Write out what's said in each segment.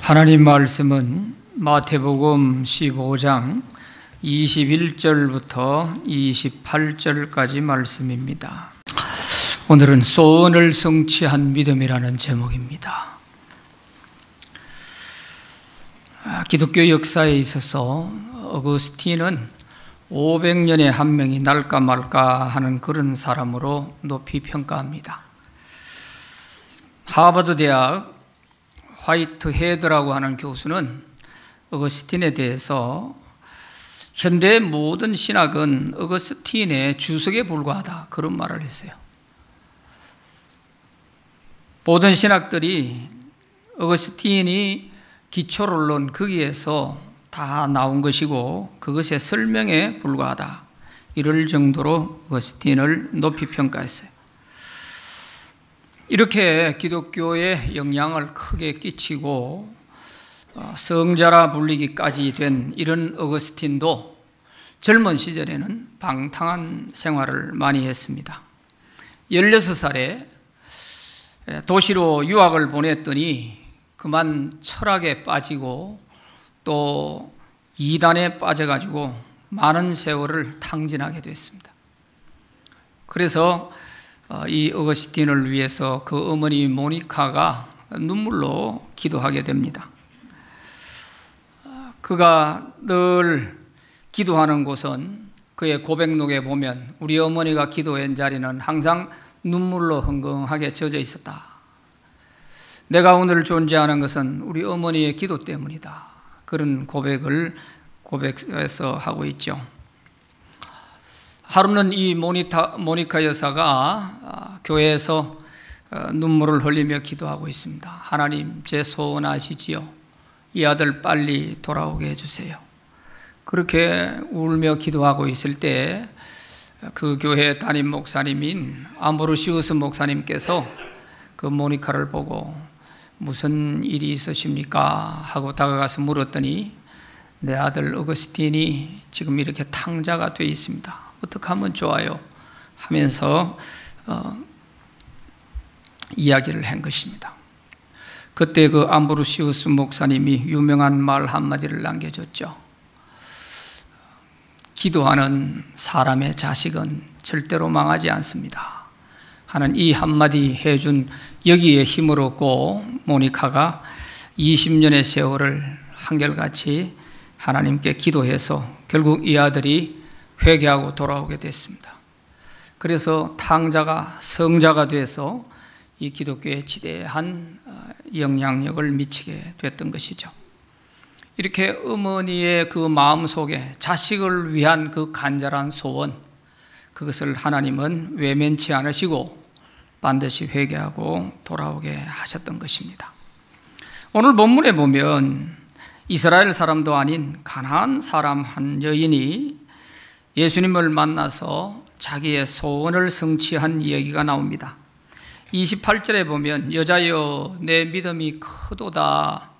하나님 말씀은 마태복음 15장 21절부터 28절까지 말씀입니다. 오늘은 소원을 성취한 믿음이라는 제목입니다. 기독교 역사에 있어서 어거스틴은 500년에 한 명이 날까 말까 하는 그런 사람으로 높이 평가합니다. 하버드 대학 화이트 헤드라고 하는 교수는 어거스틴에 대해서 현대의 모든 신학은 어거스틴의 주석에 불과하다, 그런 말을 했어요. 모든 신학들이 어거스틴이 기초론론 거기에서 다 나온 것이고 그것의 설명에 불과하다, 이럴 정도로 어거스틴을 높이 평가했어요. 이렇게 기독교에 영향을 크게 끼치고 성자라 불리기까지 된 이런 어거스틴도 젊은 시절에는 방탕한 생활을 많이 했습니다. 16살에 도시로 유학을 보냈더니 그만 철학에 빠지고 또 이단에 빠져가지고 많은 세월을 탕진하게 됐습니다. 그래서 이 어거스틴을 위해서 그 어머니 모니카가 눈물로 기도하게 됩니다. 그가 늘 기도하는 곳은 그의 고백록에 보면 우리 어머니가 기도한 자리는 항상 눈물로 흥건하게 젖어 있었다. 내가 오늘 존재하는 것은 우리 어머니의 기도 때문이다. 그런 고백해서 하고 있죠. 하루는 이 모니카 여사가 교회에서 눈물을 흘리며 기도하고 있습니다. 하나님, 제 소원 아시지요? 이 아들 빨리 돌아오게 해주세요. 그렇게 울며 기도하고 있을 때 그 교회 담임 목사님인 암브로시우스 목사님께서 그 모니카를 보고 무슨 일이 있으십니까? 하고 다가가서 물었더니 내 아들 어거스틴이 지금 이렇게 탕자가 되어 있습니다. 어떻게 하면 좋아요? 하면서 이야기를 한 것입니다. 그때 그 암브로시우스 목사님이 유명한 말 한마디를 남겨줬죠. 기도하는 사람의 자식은 절대로 망하지 않습니다 하는 이 한마디 해준 여기에 힘을 얻고 모니카가 20년의 세월을 한결같이 하나님께 기도해서 결국 이 아들이 회개하고 돌아오게 됐습니다. 그래서 탕자가 성자가 돼서 이 기독교에 지대한 영향력을 미치게 됐던 것이죠. 이렇게 어머니의 그 마음속에 자식을 위한 그 간절한 소원, 그것을 하나님은 외면치 않으시고 반드시 회개하고 돌아오게 하셨던 것입니다. 오늘 본문에 보면 이스라엘 사람도 아닌 가나안 사람 한 여인이 예수님을 만나서 자기의 소원을 성취한 이야기가 나옵니다. 28절에 보면 여자여 내 믿음이 크도다,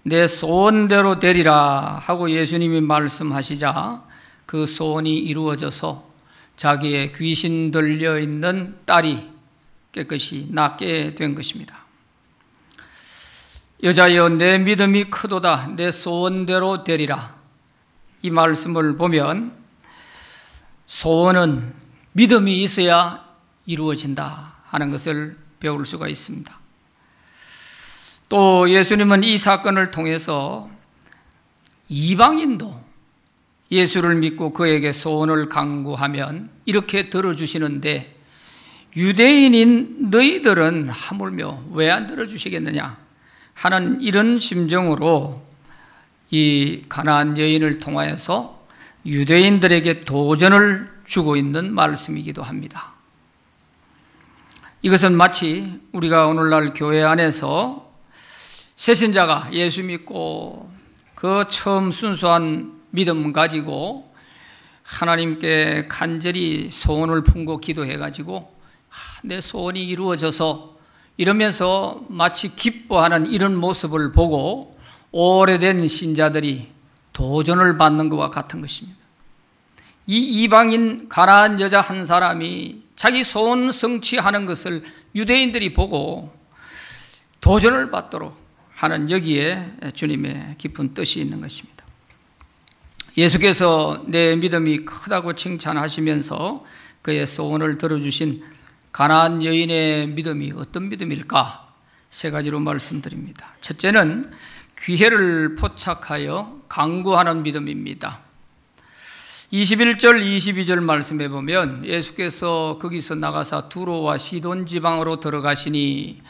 내 소원대로 되리라 하고 예수님이 말씀하시자 그 소원이 이루어져서 자기의 귀신 들려있는 딸이 깨끗이 낫게 된 것입니다. 여자여 내 믿음이 크도다, 내 소원대로 되리라, 이 말씀을 보면 소원은 믿음이 있어야 이루어진다 하는 것을 배울 수가 있습니다. 또 예수님은 이 사건을 통해서 이방인도 예수를 믿고 그에게 소원을 강구하면 이렇게 들어주시는데 유대인인 너희들은 하물며 왜 안 들어주시겠느냐 하는 이런 심정으로 이 가나안 여인을 통하여서 유대인들에게 도전을 주고 있는 말씀이기도 합니다. 이것은 마치 우리가 오늘날 교회 안에서 새신자가 예수 믿고 그 처음 순수한 믿음 가지고 하나님께 간절히 소원을 품고 기도해가지고 내 소원이 이루어져서 이러면서 마치 기뻐하는 이런 모습을 보고 오래된 신자들이 도전을 받는 것과 같은 것입니다. 이 이방인 가나안 여자 한 사람이 자기 소원 성취하는 것을 유대인들이 보고 도전을 받도록 하는 여기에 주님의 깊은 뜻이 있는 것입니다. 예수께서 내 믿음이 크다고 칭찬하시면서 그의 소원을 들어주신 가나안 여인의 믿음이 어떤 믿음일까? 세 가지로 말씀드립니다. 첫째는 기회를 포착하여 강구하는 믿음입니다. 21절 22절 말씀해 보면 예수께서 거기서 나가사 두로와 시돈 지방으로 들어가시니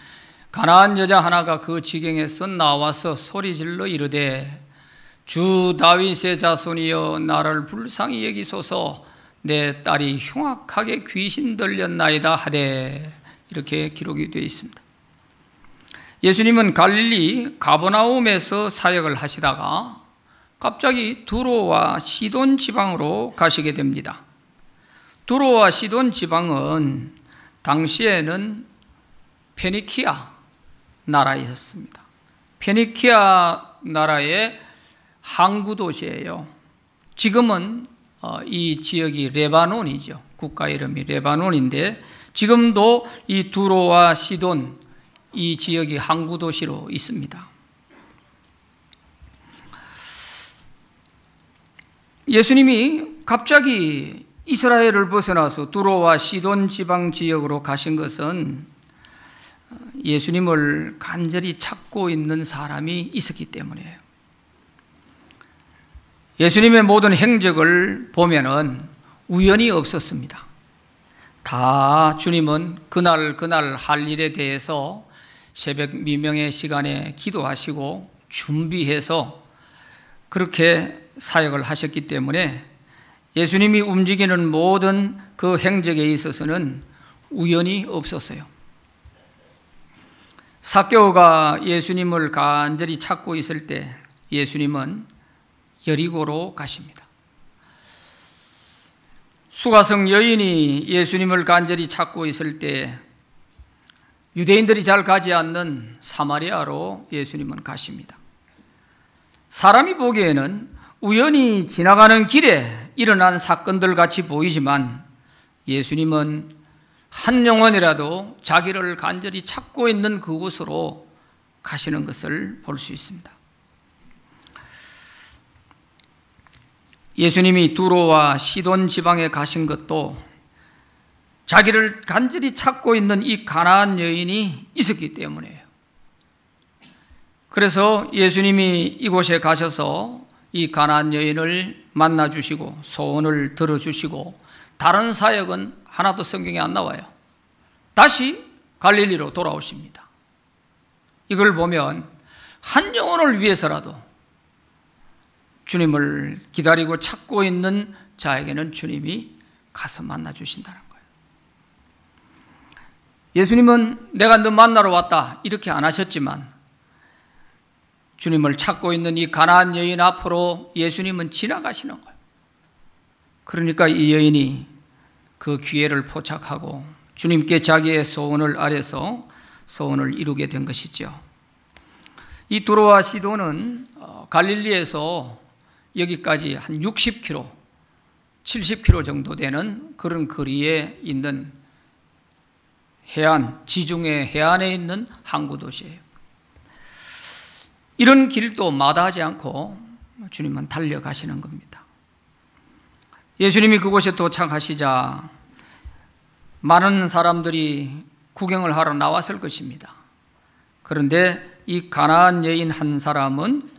가나안 여자 하나가 그 지경에서 나와서 소리질러 이르되 주 다윗의 자손이여 나를 불쌍히 여기소서 내 딸이 흉악하게 귀신 들렸나이다 하되, 이렇게 기록이 되어 있습니다. 예수님은 갈릴리 가버나움에서 사역을 하시다가 갑자기 두로와 시돈 지방으로 가시게 됩니다. 두로와 시돈 지방은 당시에는 페니키아 나라였습니다. 페니키아 나라의 항구 도시예요. 지금은 이 지역이 레바논이죠. 국가 이름이 레바논인데 지금도 이 두로와 시돈 이 지역이 항구 도시로 있습니다. 예수님이 갑자기 이스라엘을 벗어나서 두로와 시돈 지방 지역으로 가신 것은 예수님을 간절히 찾고 있는 사람이 있었기 때문이에요. 예수님의 모든 행적을 보면은 우연이 없었습니다. 다 주님은 그날 할 일에 대해서 새벽 미명의 시간에 기도하시고 준비해서 그렇게 사역을 하셨기 때문에 예수님이 움직이는 모든 그 행적에 있어서는 우연이 없었어요. 삭개오가 예수님을 간절히 찾고 있을 때 예수님은 여리고로 가십니다. 수가성 여인이 예수님을 간절히 찾고 있을 때 유대인들이 잘 가지 않는 사마리아로 예수님은 가십니다. 사람이 보기에는 우연히 지나가는 길에 일어난 사건들 같이 보이지만 예수님은 한 영혼이라도 자기를 간절히 찾고 있는 그곳으로 가시는 것을 볼 수 있습니다. 예수님이 두로와 시돈 지방에 가신 것도 자기를 간절히 찾고 있는 이 가나안 여인이 있었기 때문이에요. 그래서 예수님이 이곳에 가셔서 이 가나안 여인을 만나주시고 소원을 들어주시고 다른 사역은 하나도 성경에 안 나와요. 다시 갈릴리로 돌아오십니다. 이걸 보면 한 영혼을 위해서라도 주님을 기다리고 찾고 있는 자에게는 주님이 가서 만나주신다는 거예요. 예수님은 내가 너 만나러 왔다 이렇게 안 하셨지만 주님을 찾고 있는 이 가나안 여인 앞으로 예수님은 지나가시는 거예요. 그러니까 이 여인이 그 기회를 포착하고 주님께 자기의 소원을 아뢰서 소원을 이루게 된 것이죠. 이 두로와 시돈은 갈릴리에서 여기까지 한 60km, 70km 정도 되는 그런 거리에 있는 해안, 지중해 해안에 있는 항구 도시예요. 이런 길도 마다하지 않고 주님은 달려가시는 겁니다. 예수님이 그곳에 도착하시자 많은 사람들이 구경을 하러 나왔을 것입니다. 그런데 이 가나안 여인 한 사람은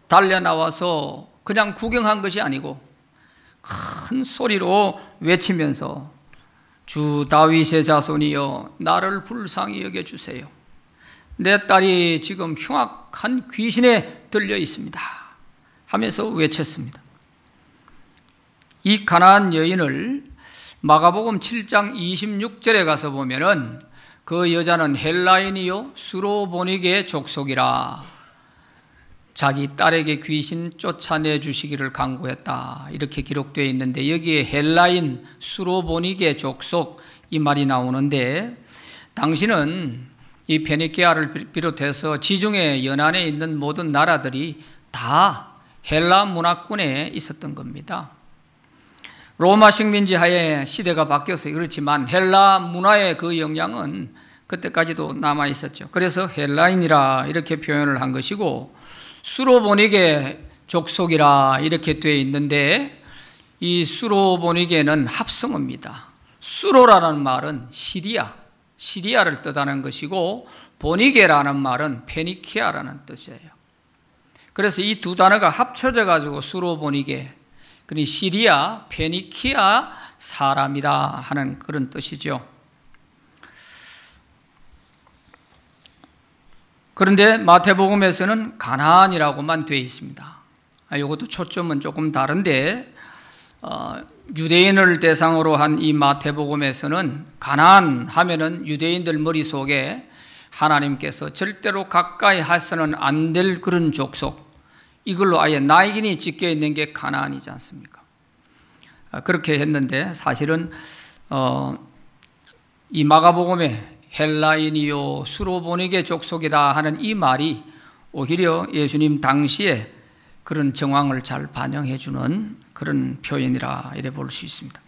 달려 나와서 그냥 구경한 것이 아니고 큰 소리로 외치면서 주 다윗의 자손이여 나를 불쌍히 여겨주세요. 내 딸이 지금 흉악한 귀신에 들려 있습니다 하면서 외쳤습니다. 이 가나안 여인을 마가복음 7장 26절에 가서 보면은 그 여자는 헬라인이요 수로보니게 족속이라 자기 딸에게 귀신 쫓아내 주시기를 간구했다 이렇게 기록되어 있는데 여기에 헬라인 수로보니게 족속 이 말이 나오는데 당시는 이 페니키아를 비롯해서 지중해 연안에 있는 모든 나라들이 다 헬라 문화권에 있었던 겁니다. 로마 식민지 하에 시대가 바뀌어서 그렇지만 헬라 문화의 그 영향은 그때까지도 남아 있었죠. 그래서 헬라인이라 이렇게 표현을 한 것이고, 수로보니게 족속이라 이렇게 되어 있는데, 이 수로보니게는 합성어입니다. 수로라는 말은 시리아를 뜻하는 것이고, 보니게라는 말은 페니키아라는 뜻이에요. 그래서 이 두 단어가 합쳐져 가지고 수로보니게, 그러니 시리아, 페니키아 사람이다 하는 그런 뜻이죠. 그런데 마태복음에서는 가나안이라고만 되어 있습니다. 이것도 초점은 조금 다른데, 유대인을 대상으로 한 이 마태복음에서는 가나안 하면은 유대인들 머릿속에 하나님께서 절대로 가까이 해서는 안 될 그런 족속, 이걸로 아예 나이긴이 찍혀 있는 게 가나안이지 않습니까? 그렇게 했는데, 사실은 이 마가복음에 헬라인이요 수로보니게 족속이다 하는 이 말이 오히려 예수님 당시에 그런 정황을 잘 반영해 주는 그런 표현이라 이래 볼 수 있습니다.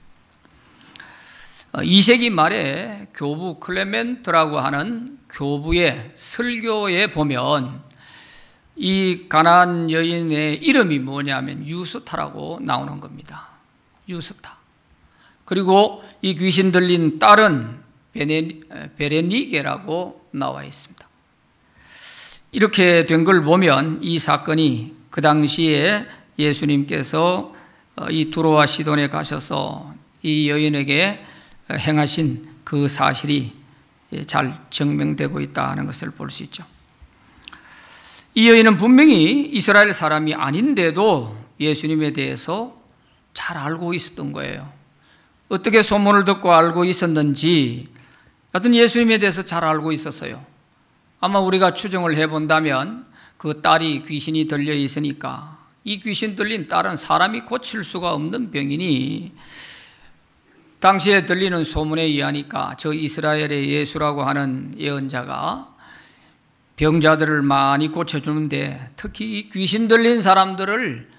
2세기 말에 교부 클레멘트라고 하는 교부의 설교에 보면 이 가나안 여인의 이름이 뭐냐면 유스타라고 나오는 겁니다. 유스타. 그리고 이 귀신 들린 딸은 베레니게라고 나와 있습니다. 이렇게 된 걸 보면 이 사건이 그 당시에 예수님께서 이 두로와 시돈에 가셔서 이 여인에게 행하신 그 사실이 잘 증명되고 있다는 것을 볼 수 있죠. 이 여인은 분명히 이스라엘 사람이 아닌데도 예수님에 대해서 잘 알고 있었던 거예요. 어떻게 소문을 듣고 알고 있었는지, 하여튼 예수님에 대해서 잘 알고 있었어요. 아마 우리가 추정을 해본다면 그 딸이 귀신이 들려 있으니까, 이 귀신 들린 딸은 사람이 고칠 수가 없는 병이니 당시에 들리는 소문에 의하니까 저 이스라엘의 예수라고 하는 예언자가 병자들을 많이 고쳐주는데 특히 이 귀신 들린 사람들을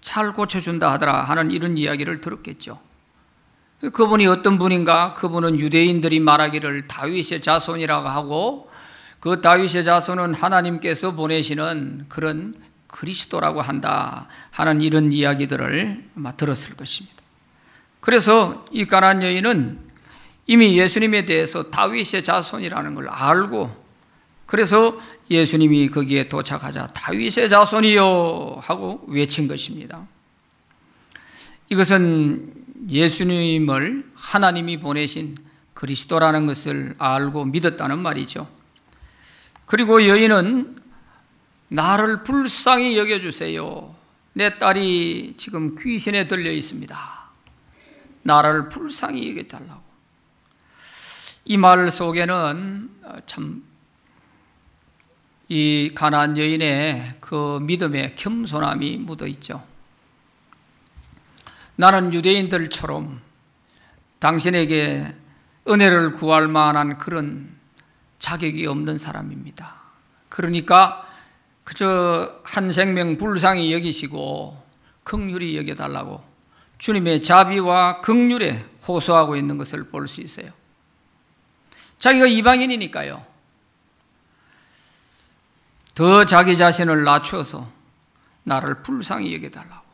잘 고쳐준다 하더라 하는 이런 이야기를 들었겠죠. 그분이 어떤 분인가? 그분은 유대인들이 말하기를 다윗의 자손이라고 하고, 그 다윗의 자손은 하나님께서 보내시는 그런 그리스도라고 한다 하는 이런 이야기들을 아마 들었을 것입니다. 그래서 이 가나안 여인은 이미 예수님에 대해서 다윗의 자손이라는 걸 알고, 그래서 예수님이 거기에 도착하자 다윗의 자손이요 하고 외친 것입니다. 이것은 예수님을 하나님이 보내신 그리스도라는 것을 알고 믿었다는 말이죠. 그리고 여인은 나를 불쌍히 여겨주세요. 내 딸이 지금 귀신에 들려 있습니다. 나를 불쌍히 여겨달라고. 이 말 속에는 참 이 가나안 여인의 그 믿음의 겸손함이 묻어 있죠. 나는 유대인들처럼 당신에게 은혜를 구할 만한 그런 자격이 없는 사람입니다. 그러니까 그저 한 생명 불쌍히 여기시고 긍휼히 여겨달라고 주님의 자비와 긍휼에 호소하고 있는 것을 볼 수 있어요. 자기가 이방인이니까요. 더 자기 자신을 낮춰서 나를 불쌍히 여겨달라고.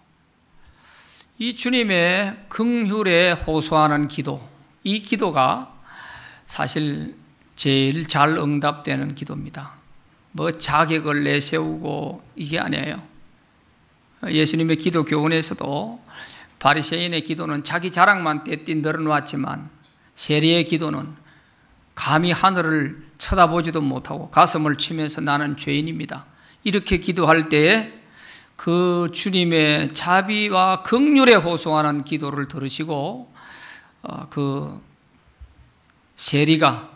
이 주님의 긍휼에 호소하는 기도, 이 기도가 사실 제일 잘 응답되는 기도입니다. 뭐 자격을 내세우고 이게 아니에요. 예수님의 기도 교훈에서도 바리새인의 기도는 자기 자랑만 떼띠 늘어놓았지만 세리의 기도는 감히 하늘을 쳐다보지도 못하고 가슴을 치면서 나는 죄인입니다. 이렇게 기도할 때에 그 주님의 자비와 긍휼에 호소하는 기도를 들으시고 그 세리가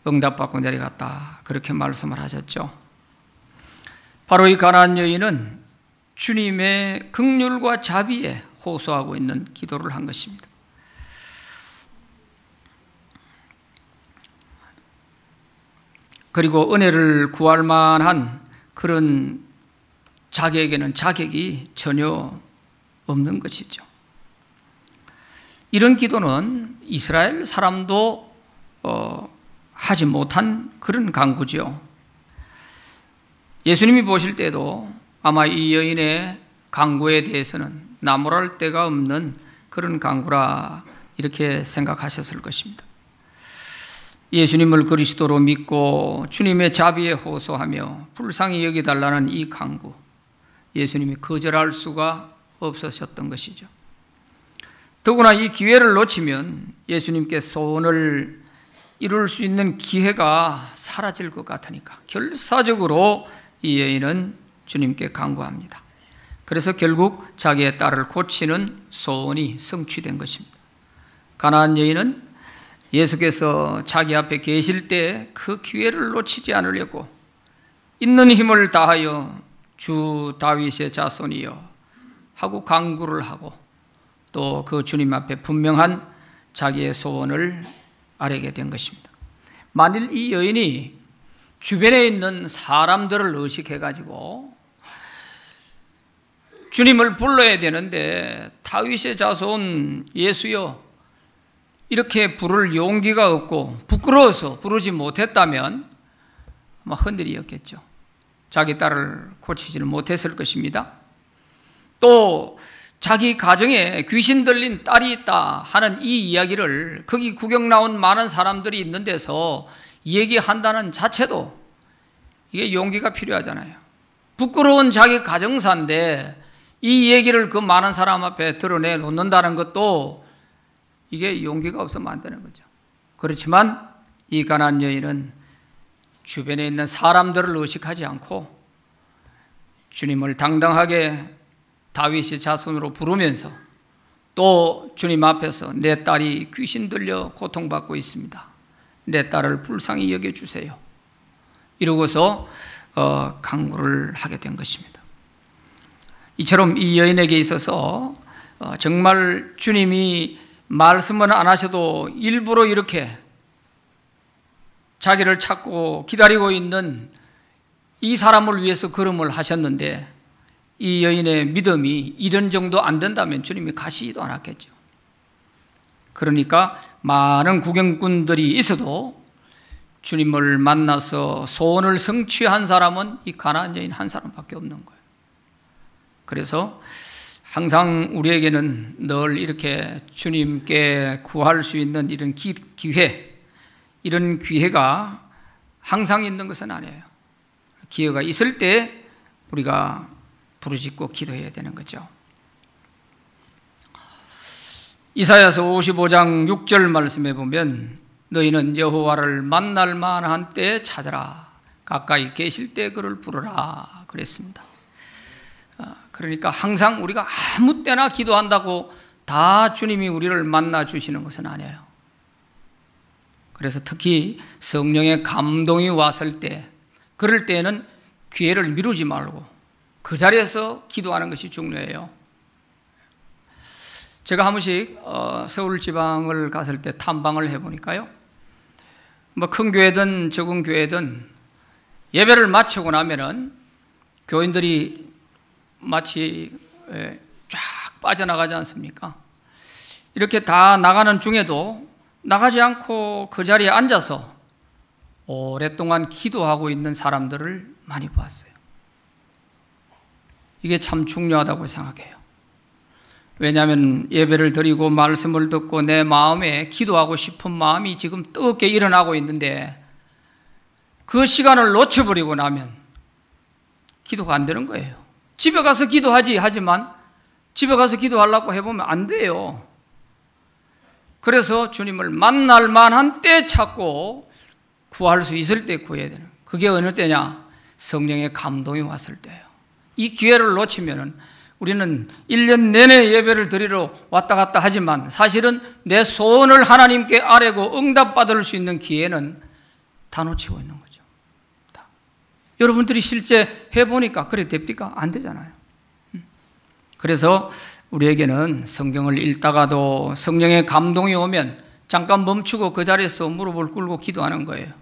응답받고 내려갔다 그렇게 말씀을 하셨죠. 바로 이 가나안 여인은 주님의 긍휼과 자비에 호소하고 있는 기도를 한 것입니다. 그리고 은혜를 구할 만한 그런 자기에게는 자격이 전혀 없는 것이죠. 이런 기도는 이스라엘 사람도 하지 못한 그런 강구죠. 예수님이 보실 때도 아마 이 여인의 강구에 대해서는 나무랄 데가 없는 그런 강구라 이렇게 생각하셨을 것입니다. 예수님을 그리스도로 믿고 주님의 자비에 호소하며 불쌍히 여기달라는 이 강구, 예수님이 거절할 수가 없으셨던 것이죠. 더구나 이 기회를 놓치면 예수님께 소원을 이룰 수 있는 기회가 사라질 것 같으니까 결사적으로 이 여인은 주님께 간구합니다. 그래서 결국 자기의 딸을 고치는 소원이 성취된 것입니다. 가나안 여인은 예수께서 자기 앞에 계실 때 그 기회를 놓치지 않으려고 있는 힘을 다하여 주 다윗의 자손이여 하고 간구를 하고 또 그 주님 앞에 분명한 자기의 소원을 아뢰게 된 것입니다. 만일 이 여인이 주변에 있는 사람들을 의식해가지고 주님을 불러야 되는데 다윗의 자손 예수여 이렇게 부를 용기가 없고 부끄러워서 부르지 못했다면 아마 흔들이었겠죠. 자기 딸을 고치지는 못했을 것입니다. 또 자기 가정에 귀신 들린 딸이 있다 하는 이 이야기를 거기 구경 나온 많은 사람들이 있는 데서 얘기한다는 자체도 이게 용기가 필요하잖아요. 부끄러운 자기 가정사인데 이 얘기를 그 많은 사람 앞에 드러내 놓는다는 것도 이게 용기가 없으면 안 되는 거죠. 그렇지만 이 가나안 여인은 주변에 있는 사람들을 의식하지 않고 주님을 당당하게 다윗의 자손으로 부르면서 또 주님 앞에서 내 딸이 귀신 들려 고통받고 있습니다. 내 딸을 불쌍히 여겨주세요. 이러고서 간구를 하게 된 것입니다. 이처럼 이 여인에게 있어서 정말 주님이 말씀은 안 하셔도 일부러 이렇게 자기를 찾고 기다리고 있는 이 사람을 위해서 걸음을 하셨는데 이 여인의 믿음이 이런 정도 안 된다면 주님이 가시지도 않았겠죠. 그러니까 많은 구경꾼들이 있어도 주님을 만나서 소원을 성취한 사람은 이 가나안 여인 한 사람밖에 없는 거예요. 그래서 항상 우리에게는 늘 이렇게 주님께 구할 수 있는 이런 기회, 이런 기회가 항상 있는 것은 아니에요. 기회가 있을 때 우리가 부르짖고 기도해야 되는 거죠. 이사야서 55장 6절 말씀에 보면 너희는 여호와를 만날 만한 때에 찾아라. 가까이 계실 때 그를 부르라 그랬습니다. 그러니까 항상 우리가 아무 때나 기도한다고 다 주님이 우리를 만나 주시는 것은 아니에요. 그래서 특히 성령의 감동이 왔을 때, 그럴 때는 기회를 미루지 말고 그 자리에서 기도하는 것이 중요해요. 제가 한 번씩 서울 지방을 갔을 때 탐방을 해보니까요, 뭐 큰 교회든 적은 교회든 예배를 마치고 나면은 교인들이 마치 쫙 빠져나가지 않습니까? 이렇게 다 나가는 중에도 나가지 않고 그 자리에 앉아서 오랫동안 기도하고 있는 사람들을 많이 봤어요. 이게 참 중요하다고 생각해요. 왜냐하면 예배를 드리고 말씀을 듣고 내 마음에 기도하고 싶은 마음이 지금 뜨겁게 일어나고 있는데 그 시간을 놓쳐버리고 나면 기도가 안 되는 거예요. 집에 가서 기도하지 하지만 집에 가서 기도하려고 해보면 안 돼요. 그래서 주님을 만날 만한 때 찾고 구할 수 있을 때 구해야 되는, 그게 어느 때냐? 성령의 감동이 왔을 때예요. 이 기회를 놓치면은 우리는 1년 내내 예배를 드리러 왔다 갔다 하지만 사실은 내 소원을 하나님께 아뢰고 응답받을 수 있는 기회는 다 놓치고 있는 거죠. 여러분들이 실제 해보니까 그래 됩니까? 안 되잖아요. 그래서 우리에게는 성경을 읽다가도 성령의 감동이 오면 잠깐 멈추고 그 자리에서 무릎을 꿇고 기도하는 거예요.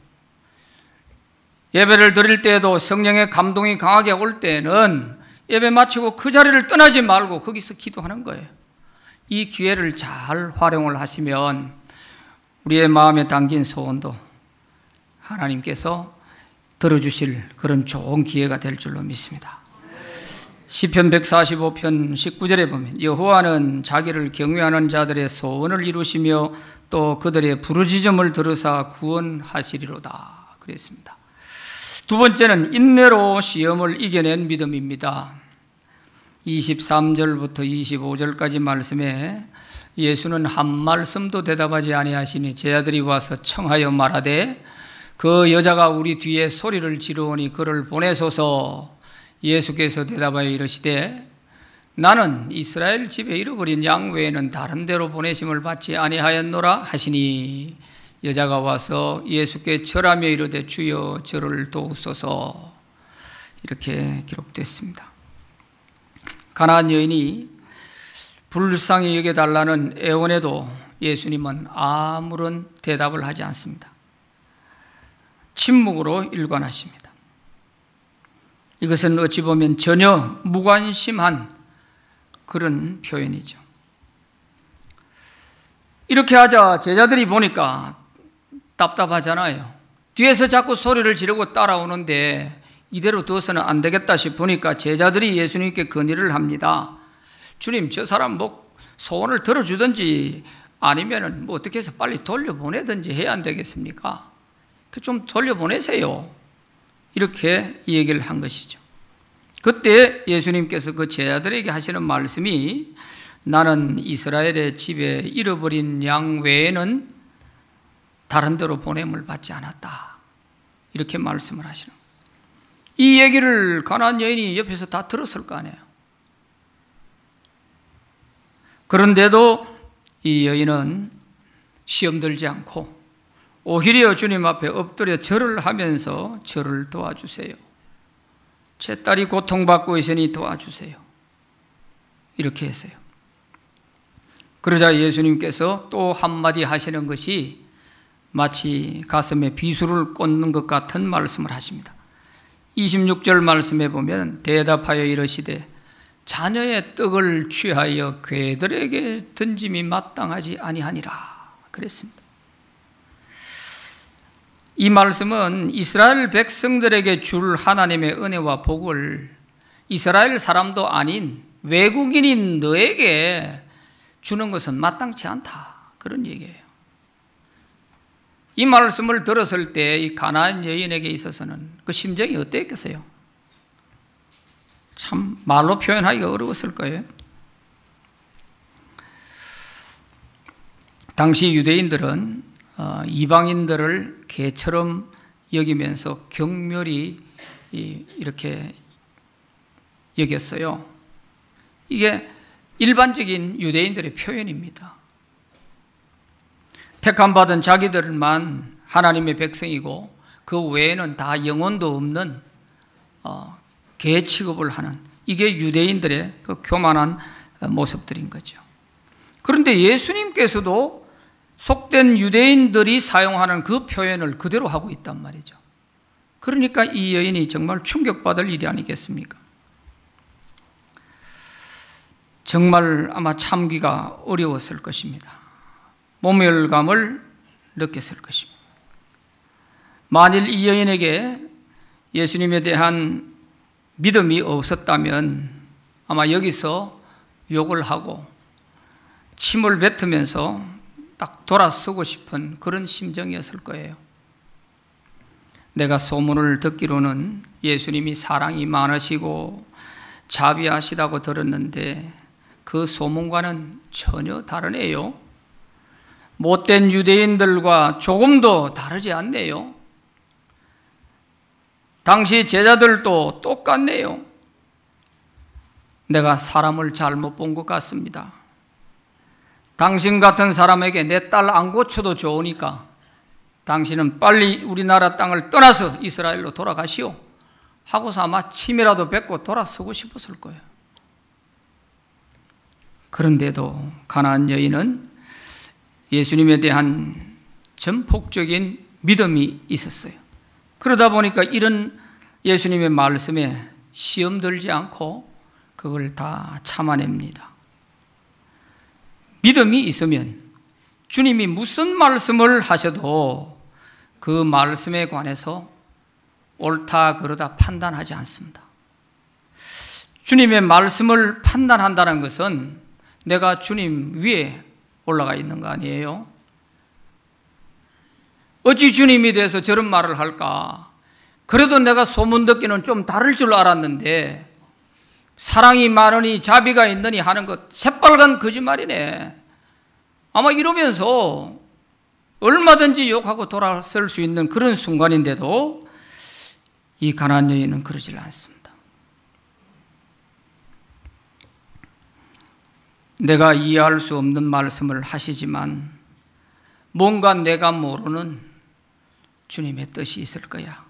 예배를 드릴 때에도 성령의 감동이 강하게 올 때는 예배 마치고 그 자리를 떠나지 말고 거기서 기도하는 거예요. 이 기회를 잘 활용을 하시면 우리의 마음에 담긴 소원도 하나님께서 들어주실 그런 좋은 기회가 될 줄로 믿습니다. 시편 145편 19절에 보면 여호와는 자기를 경외하는 자들의 소원을 이루시며 또 그들의 부르짖음을 들으사 구원하시리로다 그랬습니다. 두 번째는 인내로 시험을 이겨낸 믿음입니다. 23절부터 25절까지 말씀에 예수는 한 말씀도 대답하지 아니하시니 제자들이 와서 청하여 말하되 그 여자가 우리 뒤에 소리를 지르오니 그를 보내소서. 예수께서 대답하여 이르시되 나는 이스라엘 집에 잃어버린 양 외에는 다른 데로 보내심을 받지 아니하였노라 하시니 여자가 와서 예수께 절하며 이르되 주여 저를 도우소서. 이렇게 기록됐습니다. 가나안 여인이 불쌍히 여겨달라는 애원에도 예수님은 아무런 대답을 하지 않습니다. 침묵으로 일관하십니다. 이것은 어찌 보면 전혀 무관심한 그런 표현이죠. 이렇게 하자 제자들이 보니까 답답하잖아요. 뒤에서 자꾸 소리를 지르고 따라오는데 이대로 두어서는 안 되겠다 싶으니까 제자들이 예수님께 건의를 합니다. 주님, 저 사람 뭐 소원을 들어주든지 아니면은 뭐 어떻게 해서 빨리 돌려보내든지 해야 안 되겠습니까? 좀 돌려보내세요. 이렇게 얘기를 한 것이죠. 그때 예수님께서 그 제자들에게 하시는 말씀이 나는 이스라엘의 집에 잃어버린 양 외에는 다른 데로 보냄을 받지 않았다. 이렇게 말씀을 하시는 거예요. 이 얘기를 가나안 여인이 옆에서 다 들었을 거 아니에요. 그런데도 이 여인은 시험 들지 않고 오히려 주님 앞에 엎드려 절을 하면서 저를 도와주세요. 제 딸이 고통받고 있으니 도와주세요. 이렇게 했어요. 그러자 예수님께서 또 한마디 하시는 것이 마치 가슴에 비수를 꽂는 것 같은 말씀을 하십니다. 26절 말씀에 보면 대답하여 이르시되 자녀의 떡을 취하여 괴들에게 던짐이 마땅하지 아니하니라 그랬습니다. 이 말씀은 이스라엘 백성들에게 줄 하나님의 은혜와 복을 이스라엘 사람도 아닌 외국인인 너에게 주는 것은 마땅치 않다. 그런 얘기예요. 이 말씀을 들었을 때 이 가나안 여인에게 있어서는 그 심정이 어땠겠어요? 참 말로 표현하기가 어려웠을 거예요. 당시 유대인들은 이방인들을 개처럼 여기면서 경멸히 이렇게 여겼어요. 이게 일반적인 유대인들의 표현입니다. 택함받은 자기들만 하나님의 백성이고 그 외에는 다 영혼도 없는 개 취급을 하는 이게 유대인들의 그 교만한 모습들인 거죠. 그런데 예수님께서도 속된 유대인들이 사용하는 그 표현을 그대로 하고 있단 말이죠. 그러니까 이 여인이 정말 충격받을 일이 아니겠습니까? 정말 아마 참기가 어려웠을 것입니다. 모멸감을 느꼈을 것입니다. 만일 이 여인에게 예수님에 대한 믿음이 없었다면 아마 여기서 욕을 하고 침을 뱉으면서 딱 돌아서고 싶은 그런 심정이었을 거예요. 내가 소문을 듣기로는 예수님이 사랑이 많으시고 자비하시다고 들었는데 그 소문과는 전혀 다르네요. 못된 유대인들과 조금도 다르지 않네요. 당시 제자들도 똑같네요. 내가 사람을 잘못 본 것 같습니다. 당신 같은 사람에게 내 딸 안 고쳐도 좋으니까 당신은 빨리 우리나라 땅을 떠나서 이스라엘로 돌아가시오 하고서 아마 침이라도 뱉고 돌아서고 싶었을 거예요. 그런데도 가나안 여인은 예수님에 대한 전폭적인 믿음이 있었어요. 그러다 보니까 이런 예수님의 말씀에 시험 들지 않고 그걸 다 참아냅니다. 믿음이 있으면 주님이 무슨 말씀을 하셔도 그 말씀에 관해서 옳다 그르다 판단하지 않습니다. 주님의 말씀을 판단한다는 것은 내가 주님 위에 올라가 있는 거 아니에요? 어찌 주님이 돼서 저런 말을 할까? 그래도 내가 소문 듣기는 좀 다를 줄 알았는데 사랑이 많으니 자비가 있느니 하는 것 새빨간 거짓말이네. 아마 이러면서 얼마든지 욕하고 돌아설 수 있는 그런 순간인데도 이 가나안 여인은 그러질 않습니다. 내가 이해할 수 없는 말씀을 하시지만 뭔가 내가 모르는 주님의 뜻이 있을 거야.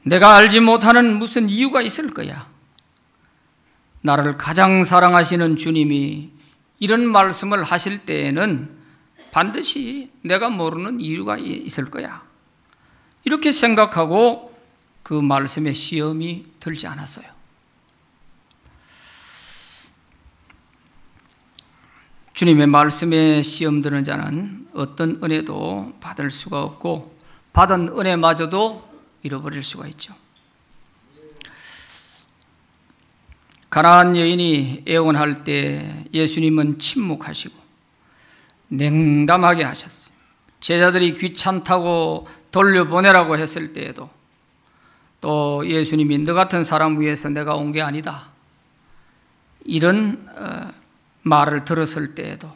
내가 알지 못하는 무슨 이유가 있을 거야. 나를 가장 사랑하시는 주님이 이런 말씀을 하실 때에는 반드시 내가 모르는 이유가 있을 거야. 이렇게 생각하고 그 말씀에 시험이 들지 않았어요. 주님의 말씀에 시험 드는 자는 어떤 은혜도 받을 수가 없고 받은 은혜마저도 잃어버릴 수가 있죠. 가나안 여인이 애원할 때 예수님은 침묵하시고 냉담하게 하셨어요. 제자들이 귀찮다고 돌려보내라고 했을 때에도 또 예수님이 너 같은 사람 위해서 내가 온 게 아니다, 이런 말을 들었을 때에도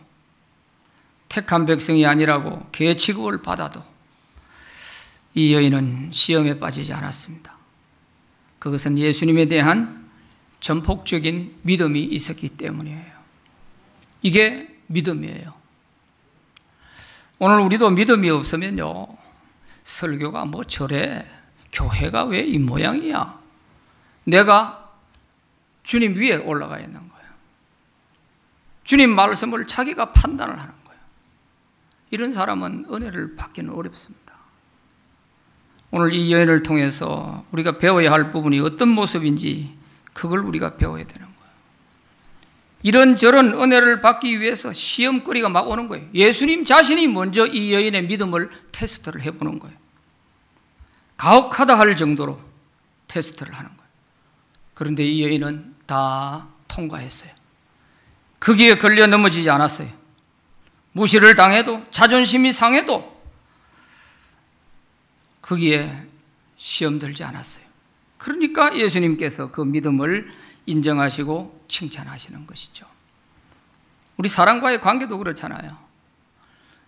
택한 백성이 아니라고 개 취급을 받아도 이 여인은 시험에 빠지지 않았습니다. 그것은 예수님에 대한 전폭적인 믿음이 있었기 때문이에요. 이게 믿음이에요. 오늘 우리도 믿음이 없으면요, 설교가 뭐 저래, 교회가 왜 이 모양이야, 내가 주님 위에 올라가 있는 거예요. 주님 말씀을 자기가 판단을 하는 거예요. 이런 사람은 은혜를 받기는 어렵습니다. 오늘 이 여인을 통해서 우리가 배워야 할 부분이 어떤 모습인지 그걸 우리가 배워야 되는 거예요. 이런저런 은혜를 받기 위해서 시험거리가 막 오는 거예요. 예수님 자신이 먼저 이 여인의 믿음을 테스트를 해보는 거예요. 가혹하다 할 정도로 테스트를 하는 거예요. 그런데 이 여인은 다 통과했어요. 거기에 걸려 넘어지지 않았어요. 무시를 당해도, 자존심이 상해도 거기에 시험 들지 않았어요. 그러니까 예수님께서 그 믿음을 인정하시고 칭찬하시는 것이죠. 우리 사람과의 관계도 그렇잖아요.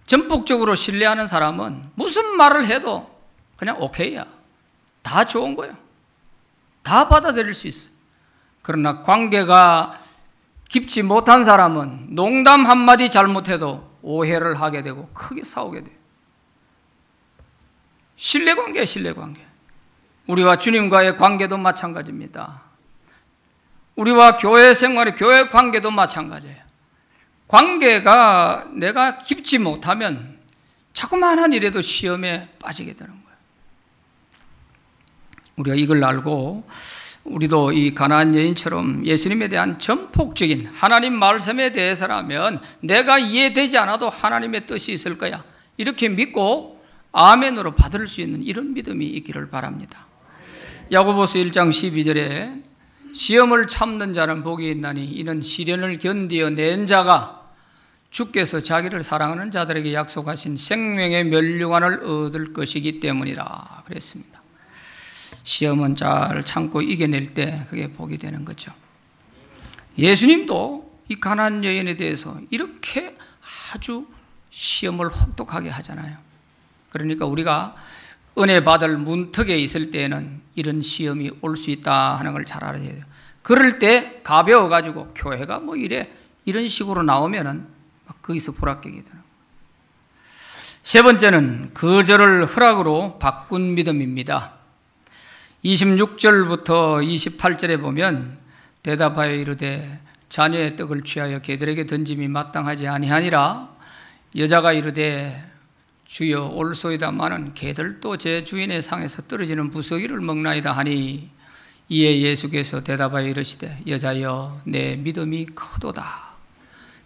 전폭적으로 신뢰하는 사람은 무슨 말을 해도 그냥 오케이야, 다 좋은 거예요. 다 받아들일 수 있어요. 그러나 관계가 깊지 못한 사람은 농담 한마디 잘못해도 오해를 하게 되고 크게 싸우게 돼요. 신뢰관계예요, 신뢰관계. 우리와 주님과의 관계도 마찬가지입니다. 우리와 교회 생활의 교회 관계도 마찬가지예요. 관계가 내가 깊지 못하면 자그마한 일에도 시험에 빠지게 되는 거예요. 우리가 이걸 알고 우리도 이 가나안 여인처럼 예수님에 대한 전폭적인 하나님 말씀에 대해서라면 내가 이해되지 않아도 하나님의 뜻이 있을 거야, 이렇게 믿고 아멘으로 받을 수 있는 이런 믿음이 있기를 바랍니다. 야고보서 1장 12절에 시험을 참는 자는 복이 있나니 이는 시련을 견디어 낸 자가 주께서 자기를 사랑하는 자들에게 약속하신 생명의 면류관을 얻을 것이기 때문이라 그랬습니다. 시험은 잘 참고 이겨낼 때 그게 복이 되는 거죠. 예수님도 이 가나안 여인에 대해서 이렇게 아주 시험을 혹독하게 하잖아요. 그러니까 우리가 은혜 받을 문턱에 있을 때에는 이런 시험이 올 수 있다 하는 걸 잘 알아야 돼요. 그럴 때 가벼워가지고 교회가 뭐 이래, 이런 식으로 나오면은 거기서 불합격이 되는 거예요. 세 번째는 거절을 허락으로 바꾼 믿음입니다. 26절부터 28절에 보면 대답하여 이르되 자녀의 떡을 취하여 개들에게 던짐이 마땅하지 아니하니라. 여자가 이르되 주여 올소이다마는 개들도 제 주인의 상에서 떨어지는 부스러기를 먹나이다 하니 이에 예수께서 대답하여 이르시되 여자여 내 믿음이 크도다.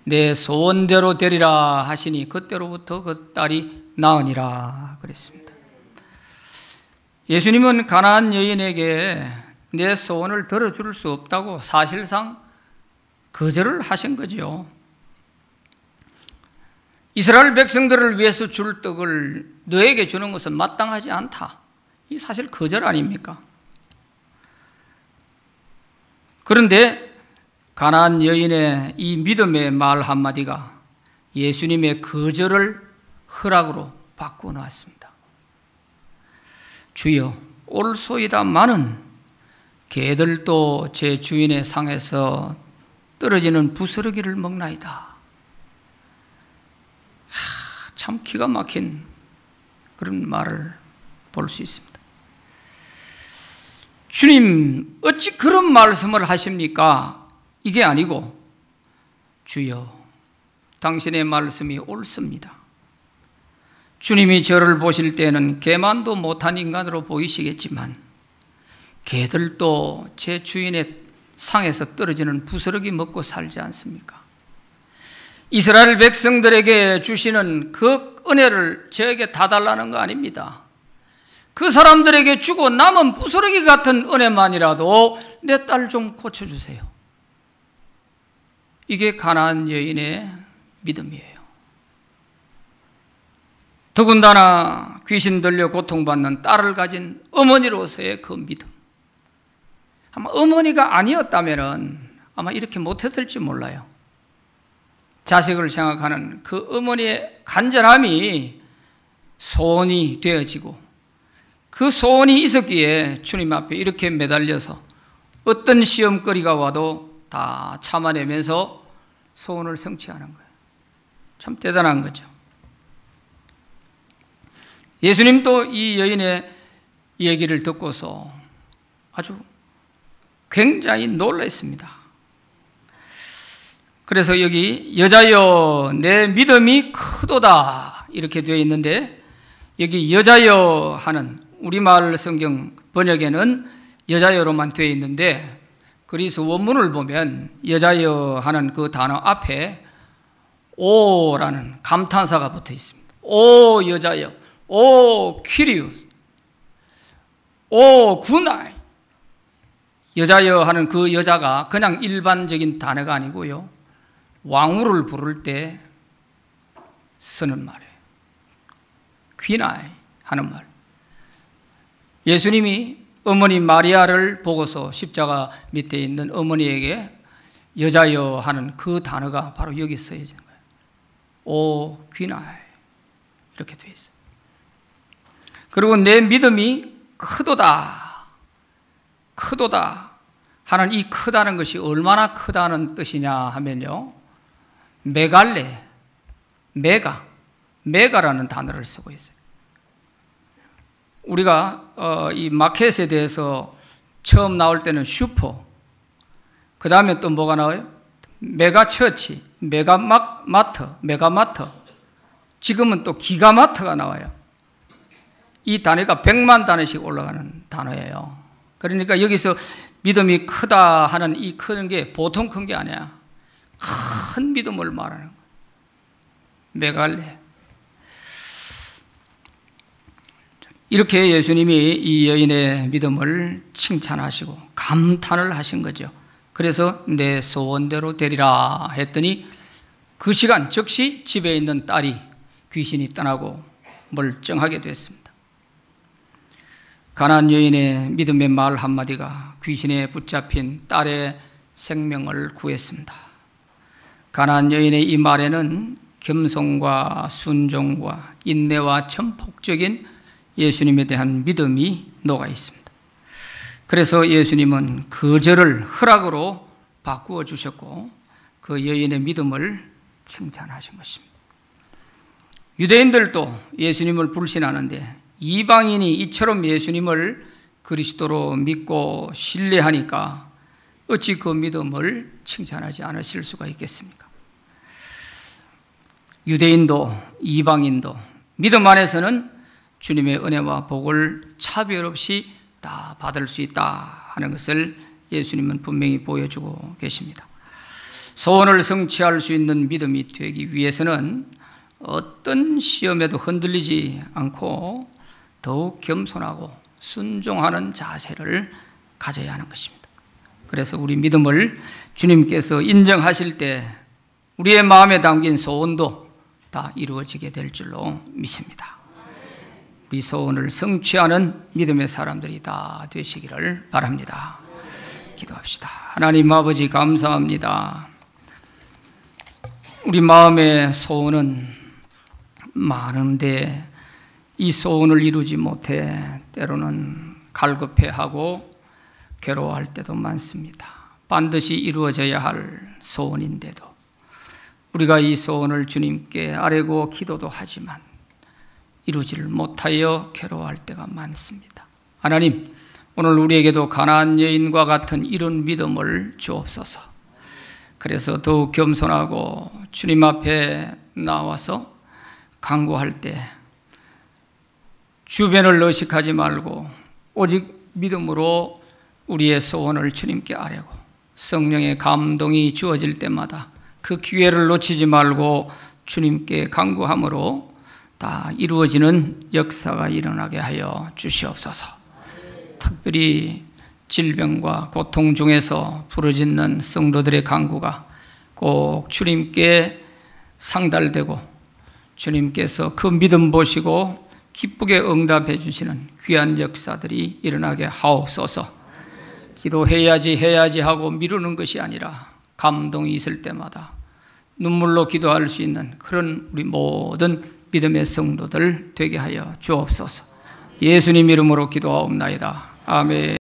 내 소원대로 되리라 하시니 그때로부터 그 딸이 나으니라 그랬습니다. 예수님은 가나안 여인에게 내 소원을 들어줄 수 없다고 사실상 거절을 하신 거지요. 이스라엘 백성들을 위해서 줄 떡을 너에게 주는 것은 마땅하지 않다. 이 사실 거절 아닙니까? 그런데 가나안 여인의 이 믿음의 말 한마디가 예수님의 거절을 허락으로 바꾸어 놓았습니다. 주여, 올소이다마는 개들도 제 주인의 상에서 떨어지는 부스러기를 먹나이다. 참 기가 막힌 그런 말을 볼 수 있습니다. 주님, 어찌 그런 말씀을 하십니까? 이게 아니고, 주여, 당신의 말씀이 옳습니다. 주님이 저를 보실 때는 개만도 못한 인간으로 보이시겠지만 개들도 제 주인의 상에서 떨어지는 부스러기 먹고 살지 않습니까? 이스라엘 백성들에게 주시는 그 은혜를 저에게 다 달라는 거 아닙니다. 그 사람들에게 주고 남은 부스러기 같은 은혜만이라도 내 딸 좀 고쳐주세요. 이게 가나안 여인의 믿음이에요. 더군다나 귀신 들려 고통받는 딸을 가진 어머니로서의 그 믿음. 아마 어머니가 아니었다면 아마 이렇게 못했을지 몰라요. 자식을 생각하는 그 어머니의 간절함이 소원이 되어지고 그 소원이 있었기에 주님 앞에 이렇게 매달려서 어떤 시험거리가 와도 다 참아내면서 소원을 성취하는 거예요. 참 대단한 거죠. 예수님도 이 여인의 얘기를 듣고서 아주 굉장히 놀랐습니다. 그래서 여기 여자여 내 믿음이 크도다 이렇게 되어 있는데 여기 여자여 하는 우리말 성경 번역에는 여자여로만 되어 있는데 그리스 원문을 보면 여자여 하는 그 단어 앞에 오라는 감탄사가 붙어 있습니다. 오 여자여, 오 퀴리우스, 오 굿나잇. 여자여 하는 그 여자가 그냥 일반적인 단어가 아니고요, 왕후를 부를 때 쓰는 말이에요. 퀴나이 하는 말. 예수님이 어머니 마리아를 보고서 십자가 밑에 있는 어머니에게 여자여 하는 그 단어가 바로 여기 쓰여지는 거예요. 오 퀴나이 이렇게 되어 있어요. 그리고 내 믿음이 크도다, 크도다 하는 이 크다는 것이 얼마나 크다는 뜻이냐 하면요, 메갈레, 메가라는 단어를 쓰고 있어요. 우리가 이 마켓에 대해서 처음 나올 때는 슈퍼, 그 다음에 또 뭐가 나와요? 메가처치, 메가마트, 지금은 또 기가마트가 나와요. 이 단어가 100만 단어씩 올라가는 단어예요. 그러니까 여기서 믿음이 크다 하는 이 큰 게 보통 큰 게 아니야. 큰 믿음을 말하는 거예요. 메갈레. 이렇게 예수님이 이 여인의 믿음을 칭찬하시고 감탄을 하신 거죠. 그래서 내 소원대로 되리라 했더니 그 시간 즉시 집에 있는 딸이 귀신이 떠나고 멀쩡하게 됐습니다. 가나안 여인의 믿음의 말 한마디가 귀신에 붙잡힌 딸의 생명을 구했습니다. 가나안 여인의 이 말에는 겸손과 순종과 인내와 전폭적인 예수님에 대한 믿음이 녹아 있습니다. 그래서 예수님은 거절을 허락으로 바꾸어 주셨고 그 여인의 믿음을 칭찬하신 것입니다. 유대인들도 예수님을 불신하는데 이방인이 이처럼 예수님을 그리스도로 믿고 신뢰하니까 어찌 그 믿음을 칭찬하지 않으실 수가 있겠습니까? 유대인도 이방인도 믿음 안에서는 주님의 은혜와 복을 차별 없이 다 받을 수 있다 하는 것을 예수님은 분명히 보여주고 계십니다. 소원을 성취할 수 있는 믿음이 되기 위해서는 어떤 시험에도 흔들리지 않고 더욱 겸손하고 순종하는 자세를 가져야 하는 것입니다. 그래서 우리 믿음을 주님께서 인정하실 때 우리의 마음에 담긴 소원도 다 이루어지게 될 줄로 믿습니다. 우리 소원을 성취하는 믿음의 사람들이 다 되시기를 바랍니다. 기도합시다. 하나님 아버지 감사합니다. 우리 마음의 소원은 많은데 이 소원을 이루지 못해 때로는 갈급해하고 괴로워할 때도 많습니다. 반드시 이루어져야 할 소원인데도 우리가 이 소원을 주님께 아뢰고 기도도 하지만 이루지를 못하여 괴로워할 때가 많습니다. 하나님, 오늘 우리에게도 가나안 여인과 같은 이런 믿음을 주옵소서. 그래서 더욱 겸손하고 주님 앞에 나와서 간구할 때 주변을 의식하지 말고 오직 믿음으로 우리의 소원을 주님께 아뢰고 성령의 감동이 주어질 때마다 그 기회를 놓치지 말고 주님께 간구함으로 다 이루어지는 역사가 일어나게 하여 주시옵소서. 특별히 질병과 고통 중에서 부르짖는 성도들의 간구가 꼭 주님께 상달되고 주님께서 그 믿음 보시고 기쁘게 응답해 주시는 귀한 역사들이 일어나게 하옵소서. 기도해야지 하고 미루는 것이 아니라 감동이 있을 때마다 눈물로 기도할 수 있는 그런 우리 모든 믿음의 성도들 되게 하여 주옵소서. 예수님 이름으로 기도하옵나이다. 아멘.